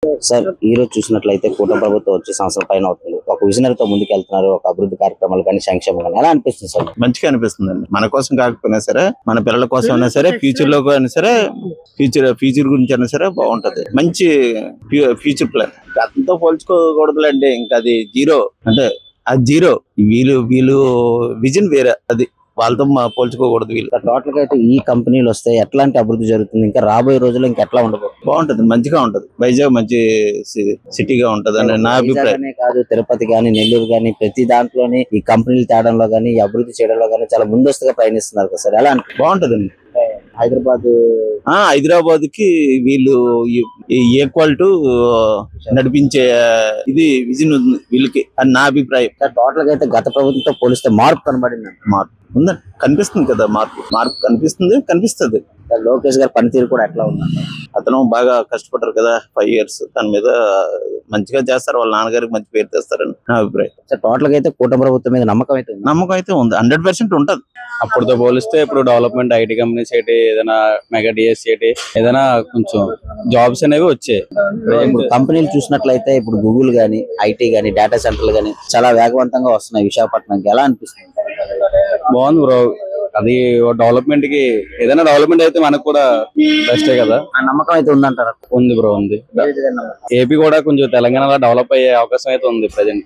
Sir ఈ రోజు చూసినట్లయితే కూటమి ప్రభుత్వం వచ్చే సంవత్సరం పైన అవుతుంది. ఒక విజనరీతో ముందుకు వెళ్తున్నారు. ఒక అభివృద్ధి కార్యక్రమాలు కానీ సంక్షేమం కానీ ఎలా అనిపిస్తుంది సార్? మంచిగా అనిపిస్తుంది అండి. మన కోసం కాకపోయినా సరే, మన పిల్లల కోసం అయినా సరే, ఫ్యూచర్ లో అయినా సరే, ఫ్యూచర్ గురించి అయినా సరే బాగుంటది. మంచి ఫ్యూచర్ ప్లాన్. గతంతో పోల్చుకోకూడదులండి. ఇంకా అది జీరో, అంటే అది జీరో. వీళ్ళు విజన్ వేరే, అది వాళ్ళతో పోల్చుకోకూడదు. వీళ్ళు టోటల్ గా అయితే ఈ కంపెనీలు వస్తే ఎట్లాంటి అభివృద్ధి జరుగుతుంది? ఇంకా రాబోయే రోజుల్లో ఇంకా ఎట్లా ఉండబోతుంది? బాగుంటది, మంచిగా ఉంటది. వైజాగ్ మంచి సిటీగా ఉంటది అని నా అభిప్రాయం. కాదు, తిరుపతి గానీ, నెల్లూరు గానీ, ప్రతి దాంట్లోని ఈ కంపెనీలు తేడంలో గానీ, ఈ అభివృద్ధి చేయడంలో గానీ చాలా ముందస్తుగా ప్రయాణిస్తున్నారు కదా సార్. ఎలా బాగుంటదండి. హైదరాబాద్ కి వీళ్ళు ఈక్వల్ టు నడిపించే ఇది విజన్ ఉంది వీళ్ళకి అని నా అభిప్రాయం. టోటల్ గా అయితే గత ప్రభుత్వంతో పోలిస్తే మార్పు కనబడింది. మార్పు ఉందండి, కనిపిస్తుంది కదా. మార్పు కనిపిస్తుంది. లోకేష్ గారి పనితీరు కూడా ఎట్లా ఉందండి? అతను బాగా కష్టపడ్డారు కదా 5 years. దాని మీద మంచిగా చేస్తారు. వాళ్ళ నాన్నగారికి మంచి పేరు తెస్తారని నా అభిప్రాయం. టోటల్ గా అయితే కూటమి ప్రభుత్వం మీద నమ్మకం అయితే ఉంది. 100% ఉంటది. అప్పుడుతో పోలిస్తే ఇప్పుడు డెవలప్మెంట్, ఐటీ కంపెనీస్ ఏంటి, ఏదైనా మెగా డిఎస్ ఏంటి, ఏదైనా కొంచెం జాబ్స్ అనేవి వచ్చాయి. ఇప్పుడు కంపెనీలు చూసినట్లయితే ఇప్పుడు గూగుల్ గానీ, ఐటీ గానీ, డేటా సెంటర్లు గానీ చాలా వేగవంతంగా వస్తున్నాయి విశాఖపట్నంకి. ఎలా అనిపిస్తుంది? బాగుంది బ్రో. అది డెవలప్మెంట్ కి, ఏదైనా డెవలప్మెంట్ అయితే మనకు కూడా బెస్టే కదా. ఆ నమ్మకం అయితే ఉందంటారా? ఉంది బ్రో, ఉంది. ఏపీ కూడా కొంచెం తెలంగాణలో డెవలప్ అయ్యే అవకాశం అయితే ఉంది ప్రజెంట్.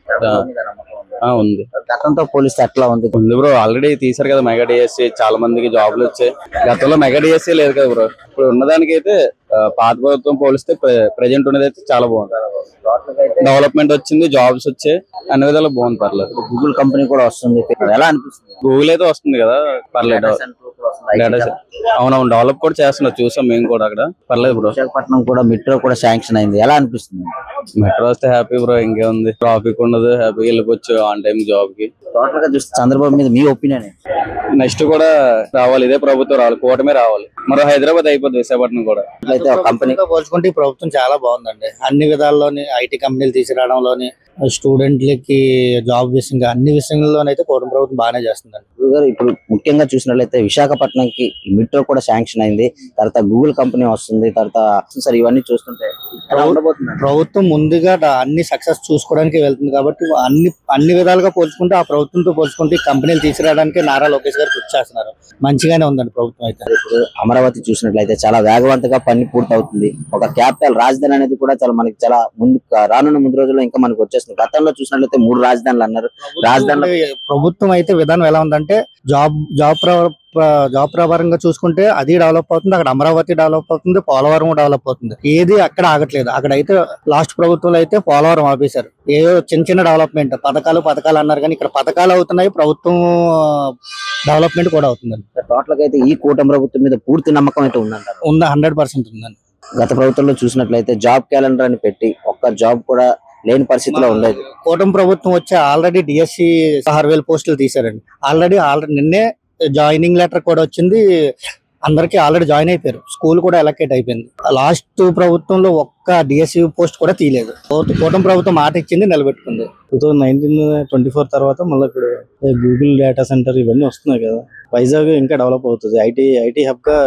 ఉంది. గతంతో పోలిస్తే ఎట్లా ఉంది బ్రో? ఆల్రెడీ తీసారు కదా మెగా డిఎస్సీ, చాలా మందికి జాబ్లు వచ్చాయి. గతంలో మెగా డిఎస్సీ లేదు కదా బ్రో. ఇప్పుడు ఉన్నదానికి అయితే పాత ప్రభుత్వం పోలిస్తే ప్రెజెంట్ ఉన్నది అయితే చాలా బాగుంది. డెవలప్మెంట్ వచ్చింది, జాబ్స్ వచ్చాయి, అన్ని విధాలు బాగుంది. పర్లేదు. గూగుల్ కంపెనీ కూడా వస్తుంది. ఎలా అనిపిస్తుంది? గూగుల్ అయితే వస్తుంది కదా, పర్లేదు. అవునవును, డెవలప్ కూడా చేస్తున్నారు, చూసాం మేము కూడా అక్కడ. పర్లేదు బ్రో. విశాఖపట్నం కూడా మెట్రో కూడా శాంక్షన్ అయింది. ఎలా అనిపిస్తుంది? మెట్రో వస్తే హ్యాపీ బ్రో. ఇంకేముంది, ట్రాఫిక్ ఉండదు, హ్యాపీగా వెళ్ళిపోవచ్చు ఆన్ టైం జాబ్ కి. టోటల్ గా చూస్తే చంద్రబాబు మీద మీ ఒపీనియన్? నెక్స్ట్ కూడా రావాలి, ఇదే ప్రభుత్వం రావాలి, కూటమే రావాలి. మరో హైదరాబాద్ అయిపోద్ది విశాఖపట్నం కూడా. కంపెనీతో పోల్చుకుంటే ఈ ప్రభుత్వం చాలా బాగుందండి. అన్ని విధాల్లోని ఐటీ కంపెనీలు తీసుకురావడంలోని, స్టూడెంట్లకి జాబ్ విషయంగా, అన్ని విషయంలోనైతే కూటమి ప్రభుత్వం బాగానే చేస్తుందండి. ఇప్పుడు ముఖ్యంగా చూసినట్లయితే విశాఖపట్నంకి మెట్రో కూడా శాంక్షన్ అయింది. తర్వాత గూగుల్ కంపెనీ వస్తుంది. తర్వాత సార్ ఇవన్నీ చూస్తుంటే ప్రభుత్వం ముందుగా అన్ని సక్సెస్ చూసుకోవడానికి వెళ్తుంది కాబట్టి అన్ని విధాలుగా పోల్చుకుంటే, ఆ ప్రభుత్వంతో పోల్చుకుంటే ఈ కంపెనీలు తీసుకురావడానికి నారా లోకేష్ గారు కృషి చేస్తున్నారు. మంచిగానే ఉందండి ప్రభుత్వం అయితే. ఇప్పుడు అమరావతి చూసినట్లయితే చాలా వేగవంతంగా పని పూర్తి అవుతుంది. ఒక క్యాపిటల్ రాజధాని అనేది కూడా చాలా మనకి చాలా ముందు రానున్న ముందు రోజుల్లో ఇంకా మనకి వచ్చేస్తుంది. గతంలో చూసినట్లయితే 3 రాజధానులు అన్నారు. రాజధాని ప్రభుత్వం అయితే విధానం ఎలా ఉందంటే, జాబ్ ప్రకారంగా చూసుకుంటే అది డెవలప్ అవుతుంది, అక్కడ అమరావతి డెవలప్ అవుతుంది, పోలవరం డెవలప్ అవుతుంది. ఏది అక్కడ ఆగట్లేదు. అక్కడైతే లాస్ట్ ప్రభుత్వంలో అయితే పోలవరం ఆపేశారు. ఏదో చిన్న డెవలప్మెంట్ పథకాలు అన్నారు, కానీ ఇక్కడ పథకాలు అవుతున్నాయి, ప్రభుత్వం డెవలప్మెంట్ కూడా అవుతుందండి. టోటల్ గా అయితే ఈ కూటమి ప్రభుత్వం మీద పూర్తి నమ్మకం అయితే ఉందంటారు? 100% ఉందండి. గత ప్రభుత్వంలో చూసినట్లయితే జాబ్ క్యాలెండర్ అని పెట్టి ఒక్క జాబ్ కూడా లేని పరిస్థితిలో ఉండేది. కూటమి ప్రభుత్వం వచ్చి ఆల్రెడీ డిఎస్సి 6,000 పోస్టులు తీశారండి. ఆల్రెడీ నిన్నే జాయినింగ్ లెటర్ కూడా వచ్చింది. అందరికి ఆల్రెడీ జాయిన్ అయిపోయారు. స్కూల్ కూడా ఎలకేట్ అయిపోయింది. లాస్ట్ ప్రభుత్వంలో ఒక్క డిఎస్సి పోస్ట్ కూడా తీయలేదు. కూటమి ప్రభుత్వం మాట ఇచ్చింది, నిలబెట్టుకుంది. 2019-24 తర్వాత మళ్ళీ ఇప్పుడు గూగుల్ డేటా సెంటర్ ఇవన్నీ వస్తున్నాయి కదా. వైజాగ్ ఇంకా డెవలప్ అవుతుంది. ఐటీ హబ్ గా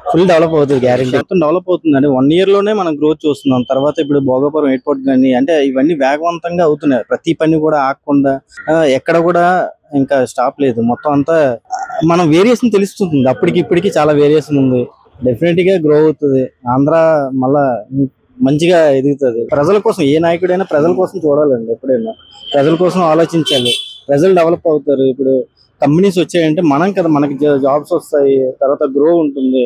ఫుల్ డెవలప్ అవుతుంది, గ్యారెంటీ. మొత్తం డెవలప్ అవుతుంది అండి. 1 year లోనే మనం గ్రోత్ చూస్తున్నాం. తర్వాత ఇప్పుడు భోగాపురం ఎయిర్పోర్ట్ కానీ, అంటే ఇవన్నీ వేగవంతంగా అవుతున్నాయి. ప్రతి పని కూడా ఆగకుండా, ఎక్కడ కూడా ఇంకా స్టాప్ లేదు. మొత్తం అంతా మనం వేరియేషన్ తెలుస్తుంది. అప్పటికి ఇప్పటికి చాలా వేరియేషన్ ఉంది. డెఫినెట్ గా గ్రో అవుతుంది. ఆంధ్ర మళ్ళా మంచిగా ఎదుగుతుంది. ప్రజల కోసం, ఏ నాయకుడైనా ప్రజల కోసం చూడాలండి. ఎప్పుడైనా ప్రజల కోసం ఆలోచించాలి. ప్రజలు డెవలప్ అవుతారు. ఇప్పుడు కంపెనీస్ వచ్చాయంటే మనం కదా, మనకి జాబ్స్ వస్తాయి, తర్వాత గ్రో ఉంటుంది,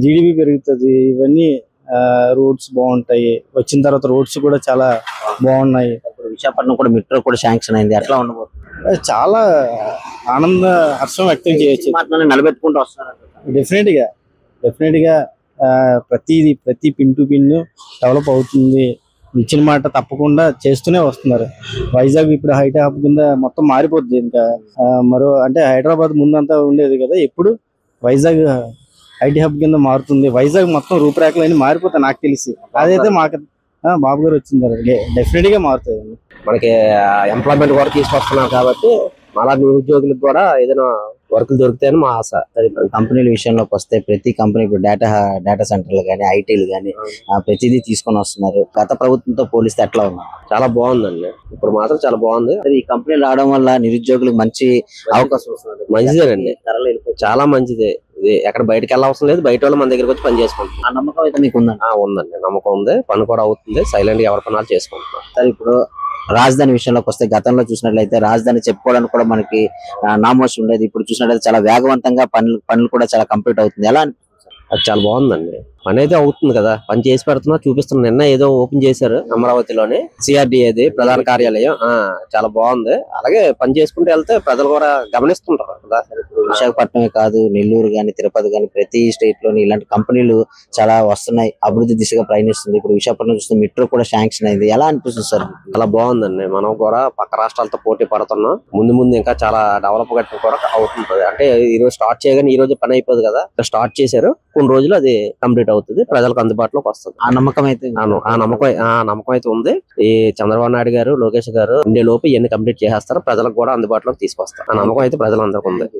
జీడిపి పెరుగుతుంది. ఇవన్నీ రోడ్స్ బాగుంటాయి. వచ్చిన తర్వాత రోడ్స్ కూడా చాలా బాగున్నాయి. విశాఖపట్నం కూడా మెట్రో కూడా శాంక్షన్ అయింది. ఎట్లా ఉండబోతుంది? చాలా ఆనంద హర్షం వ్యక్తం చేయొచ్చు. నిలబెట్టుకుంటూ వస్తున్నారు. డెఫినెట్ గా ప్రతి పిన్ టు పిన్ డెవలప్ అవుతుంది. ఇచ్చిన మాట తప్పకుండా చేస్తూనే వస్తున్నారు. వైజాగ్ ఇప్పుడు ఐటీ హబ్ కింద మొత్తం మారిపోద్ది. ఇంకా మరో అంటే హైదరాబాద్ ముందంతా ఉండేది కదా, ఎప్పుడు వైజాగ్ ఐటీ హబ్ కింద మారుతుంది. వైజాగ్ మొత్తం రూపురేఖలు అన్ని మారిపోతాయి నాకు తెలిసి. అదైతే మాకు బాబు గారు వచ్చింది, డెఫినెట్ గా మారుతుంది. మనకి ఎంప్లాయ్మెంట్ కూడా తీసుకొస్తున్నారు కాబట్టి అలా నిరుద్యోగులకు కూడా ఏదైనా వర్క్ దొరుకుతాయని మా ఆశ. కంపెనీల విషయంలోకి వస్తే ప్రతి కంపెనీ ఇప్పుడు డేటా సెంటర్లు కానీ ఐటీలు కానీ ప్రతిదీ తీసుకొని వస్తున్నారు. గత ప్రభుత్వంతో పోలిస్తే ఎట్లా ఉన్నా? చాలా బాగుందండి, ఇప్పుడు మాత్రం చాలా బాగుంది. ఈ కంపెనీలు రావడం వల్ల నిరుద్యోగులకు మంచి అవకాశం వస్తుంది. మంచిదేనండి, చాలా మంచిదే. ఇది ఎక్కడ బయటకు వెళ్ళవసరం లేదు, బయట వాళ్ళు మన దగ్గరకు వచ్చి పని చేసుకుంటున్నాం. ఆ నమ్మకం అయితే మీకు ఉందండి? ఉందండి, నమ్మకం ఉంది. పని కూడా అవుతుంది, సైలెంట్ గా ఎవరి పనాలు చేసుకుంటున్నాం. సరే, ఇప్పుడు రాజధాని విషయంలోకి వస్తే గతంలో చూసినట్లయితే రాజధాని చెప్పుకోవడానికి కూడా మనకి నామోషి ఉండేది. ఇప్పుడు చూసినట్లయితే చాలా వేగవంతంగా పనులు కూడా చాలా కంప్లీట్ అవుతుంది. ఎలా అది చాలా బాగుందండి, పని అయితే అవుతుంది కదా, పని చేసి పెడుతున్నా చూపిస్తున్నా. నిన్న ఏదో ఓపెన్ చేశారు అమరావతిలోని, CRDAది ప్రధాన కార్యాలయం. చాలా బాగుంది. అలాగే పని చేసుకుంటూ వెళ్తే ప్రజలు కూడా గమనిస్తుంటారు కదా. విశాఖపట్నమే కాదు, నెల్లూరు గాని, తిరుపతి గాని, ప్రతి స్టేట్ లోని ఇలాంటి కంపెనీలు చాలా వస్తున్నాయి, అభివృద్ధి దిశగా ప్రయాణిస్తుంది. ఇప్పుడు విశాఖపట్నం చూస్తే మెట్రో కూడా శాంక్షన్ అయింది. ఎలా అనిపిస్తుంది సార్? చాలా బాగుందండి, మనం కూడా పక్క రాష్ట్రాలతో పోటీ పడుతున్నాం. ముందు ఇంకా చాలా డెవలప్ గా కూడా అవుతుంది. అంటే ఈ రోజు స్టార్ట్ చేయగానే ఈ రోజు పని అయిపోదు కదా, స్టార్ట్ చేశారు, కొన్ని రోజులు అది కంప్లీట్ అవుతుంది, ప్రజలకు అందుబాటులోకి వస్తుంది. ఆ నమ్మకం అయితే ఆ నమ్మకం అయితే ఉంది. ఈ చంద్రబాబు నాయుడు గారు, లోకేష్ గారు ఇండే లోపు ఇవన్నీ కంప్లీట్ చేసేస్తారు, ప్రజలకు కూడా అందుబాటులోకి తీసుకొస్తారు. ఆ నమ్మకం అయితే ప్రజలందరికీ ఉంది.